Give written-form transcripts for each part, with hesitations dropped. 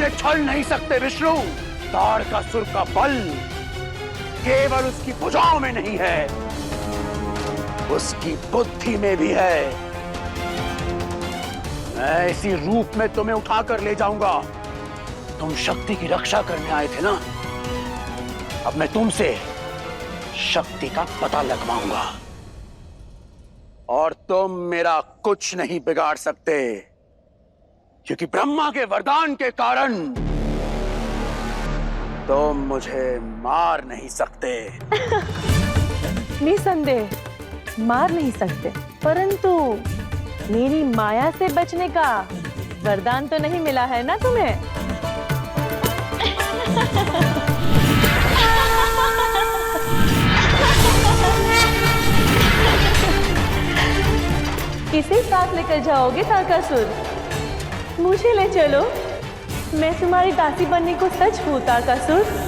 मुझे छल नहीं सकते विष्णु। तारकासुर का बल केवल उसकी भुजाओं में नहीं है, उसकी बुद्धि में भी है। मैं इसी रूप में तुम्हें उठाकर ले जाऊंगा। तुम शक्ति की रक्षा करने आए थे ना, अब मैं तुमसे शक्ति का पता लगवाऊंगा और तुम मेरा कुछ नहीं बिगाड़ सकते, क्योंकि ब्रह्मा के वरदान के कारण तुम मुझे मार नहीं सकते। निसंदेह मार नहीं सकते, परंतु मेरी माया से बचने का वरदान तो नहीं मिला है ना तुम्हें? किसे साथ लेकर जाओगे तारकासुर? मुझे ले चलो, मैं तुम्हारी दासी बनने को सच हूँ तारकासुर।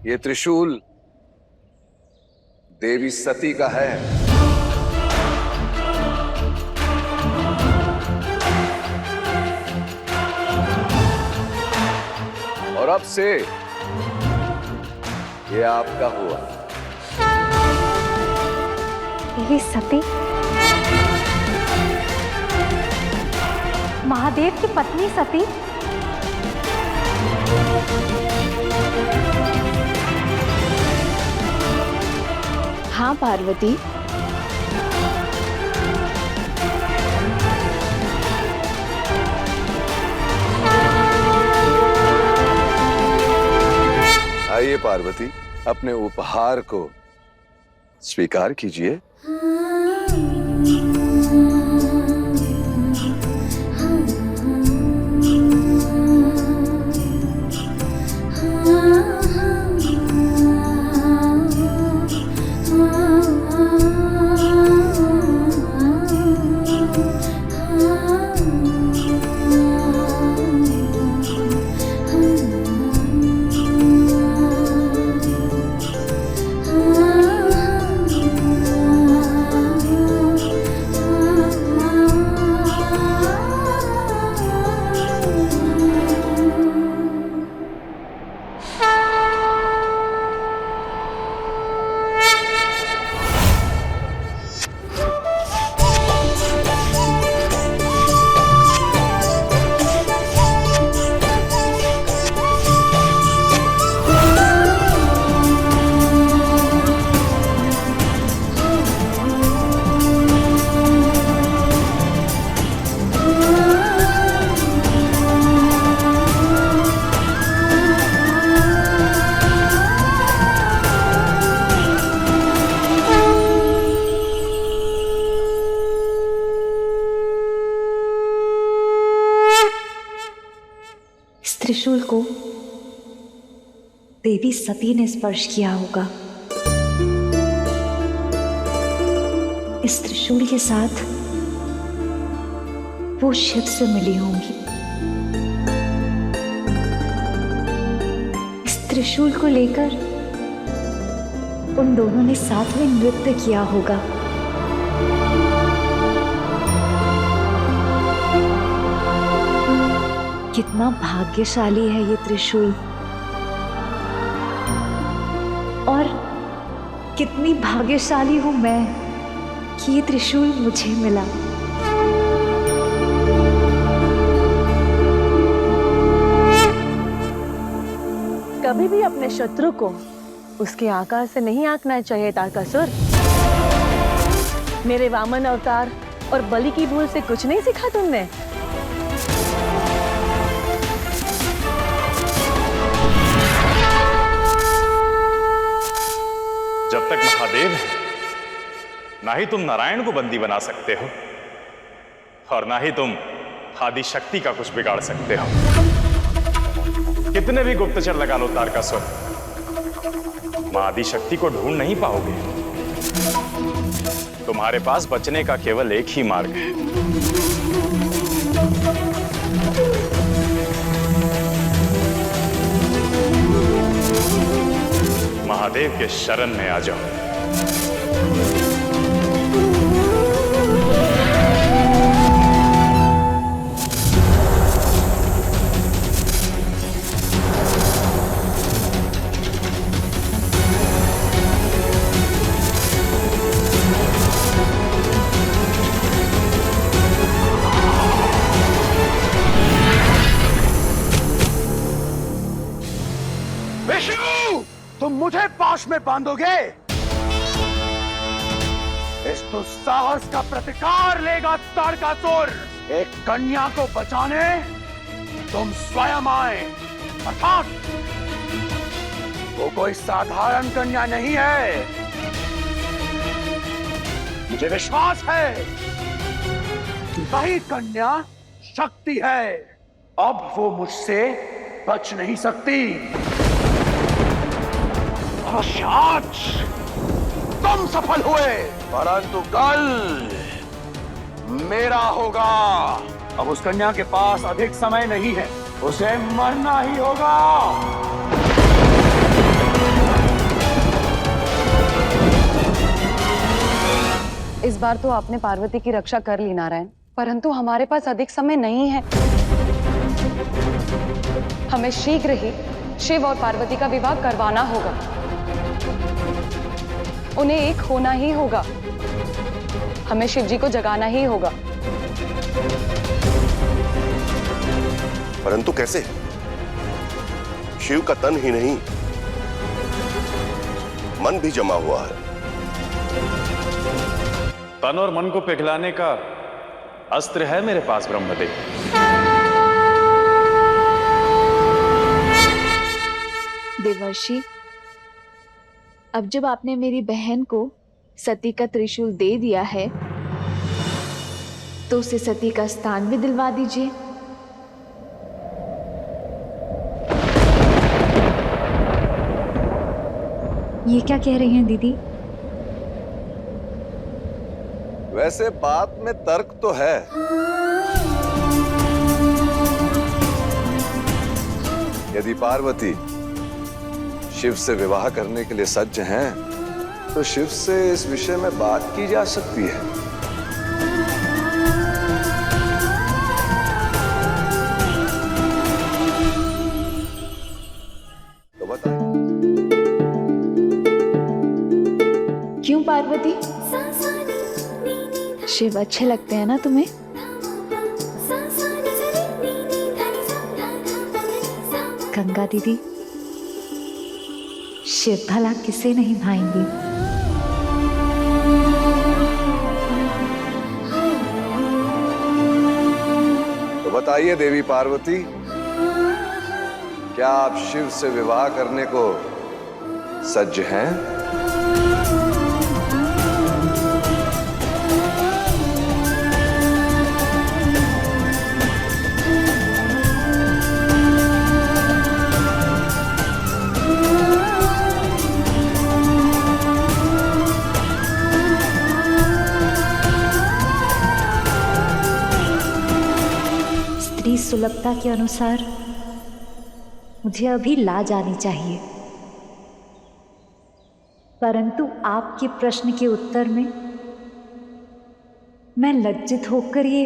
ये त्रिशूल देवी सती का है। और अब से ये आपका हुआ। देवी सती महादेव की पत्नी सती? हाँ पार्वती, आइए पार्वती, अपने उपहार को स्वीकार कीजिए। त्रिशूल को देवी सती ने स्पर्श किया होगा। इस त्रिशूल के साथ वो शिव से मिली होंगी। इस त्रिशूल को लेकर उन दोनों ने साथ में नृत्य किया होगा। कितना भाग्यशाली है ये त्रिशूल, और कितनी भाग्यशाली हूं मैं कि ये त्रिशूल मुझे मिला। कभी भी अपने शत्रु को उसके आकार से नहीं आंकना चाहिए तारकासुर। मेरे वामन अवतार और बलि की भूल से कुछ नहीं सीखा तुमने? तक महादेव है, ना ही तुम नारायण को बंदी बना सकते हो और ना ही तुम आदि शक्ति का कुछ बिगाड़ सकते हो। कितने भी गुप्तचर लगा लो तारकासुर, मां आदि शक्ति को ढूंढ नहीं पाओगे। तुम्हारे पास बचने का केवल एक ही मार्ग है, महादेव के शरण में आ जाओ। तुम मुझे पाश में बांधोगे? इस दुस्साहस का प्रतिकार लेगा तारकासुर। एक कन्या को बचाने तुम स्वयं आए, अर्थात वो कोई साधारण कन्या नहीं है। मुझे विश्वास है कि वही कन्या शक्ति है। अब वो मुझसे बच नहीं सकती। आज तुम सफल हुए, परंतु कल मेरा होगा। अब उस कन्या के पास अधिक समय नहीं है, उसे मरना ही होगा। इस बार तो आपने पार्वती की रक्षा कर ली नारायण, परंतु हमारे पास अधिक समय नहीं है। हमें शीघ्र ही शिव और पार्वती का विवाह करवाना होगा। उन्हें एक होना ही होगा। हमें शिव जी को जगाना ही होगा। परंतु कैसे? शिव का तन ही नहीं, मन भी जमा हुआ है। तन और मन को पिघलाने का अस्त्र है मेरे पास ब्रह्मदेव। देवर्षि, अब जब आपने मेरी बहन को सती का त्रिशूल दे दिया है तो उसे सती का स्थान भी दिलवा दीजिए। ये क्या कह रही हैं दीदी? वैसे बात में तर्क तो है। यदि पार्वती शिव से विवाह करने के लिए सज्ज हैं, तो शिव से इस विषय में बात की जा सकती है। तो बताइए। क्यों पार्वती, शिव अच्छे लगते हैं ना तुम्हें? गंगा दीदी, शिव भला किसे नहीं भाएंगे। तो बताइए देवी पार्वती, क्या आप शिव से विवाह करने को सज्ज हैं? सुलभता के अनुसार मुझे अभी ला जानी चाहिए, परंतु आपके प्रश्न के उत्तर में मैं लज्जित होकर ये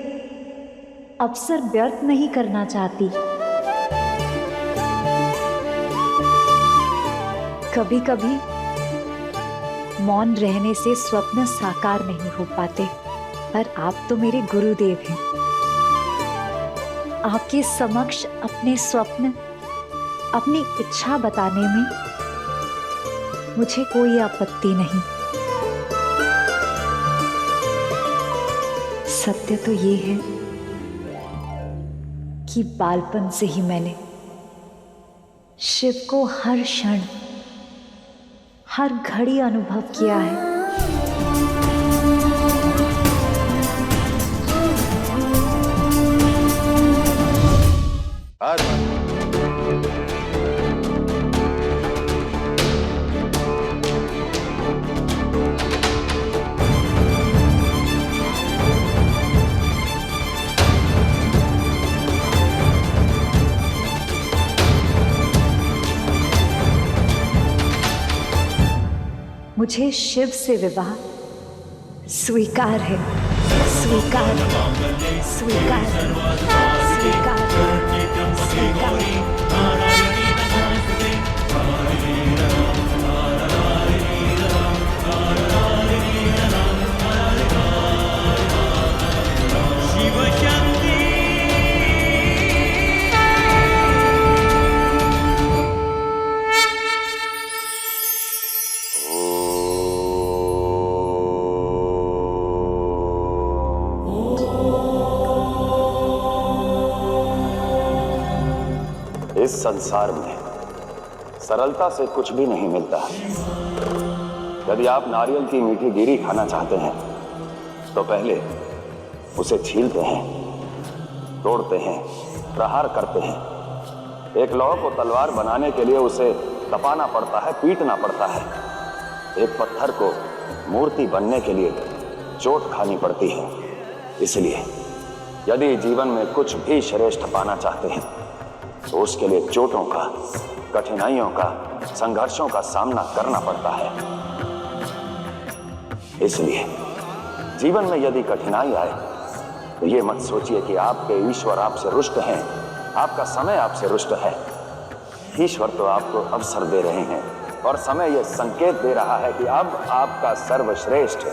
अवसर व्यर्थ नहीं करना चाहती। कभी कभी मौन रहने से स्वप्न साकार नहीं हो पाते, पर आप तो मेरे गुरुदेव हैं। आपके समक्ष अपने स्वप्न, अपनी इच्छा बताने में मुझे कोई आपत्ति नहीं। सत्य तो ये है कि बालपन से ही मैंने शिव को हर क्षण, हर घड़ी अनुभव किया है। मुझे शिव से विवाह स्वीकार है, स्वीकार है, स्वीकार है, स्वीकार है, स्वीकार है। इस संसार में सरलता से कुछ भी नहीं मिलता। यदि आप नारियल की मीठी गिरी खाना चाहते हैं तो पहले उसे छीलते हैं, तोड़ते हैं, प्रहार करते हैं। एक लौह को तलवार बनाने के लिए उसे तपाना पड़ता है, पीटना पड़ता है। एक पत्थर को मूर्ति बनने के लिए चोट खानी पड़ती है। इसलिए यदि जीवन में कुछ भी श्रेष्ठ पाना चाहते हैं तो उसके लिए चोटों का, कठिनाइयों का, संघर्षों का सामना करना पड़ता है। इसलिए जीवन में यदि कठिनाई आए तो ये मत सोचिए कि आपके ईश्वर आपसे रुष्ट हैं, आपका समय आपसे रुष्ट है। ईश्वर तो आपको अवसर दे रहे हैं और समय यह संकेत दे रहा है कि अब आपका सर्वश्रेष्ठ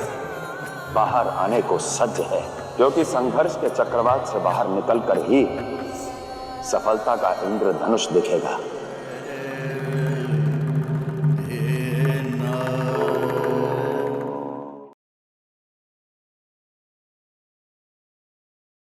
बाहर आने को सज्ज है, क्योंकि संघर्ष के चक्रवात से बाहर निकलकर ही सफलता का इंद्रधनुष दिखेगा।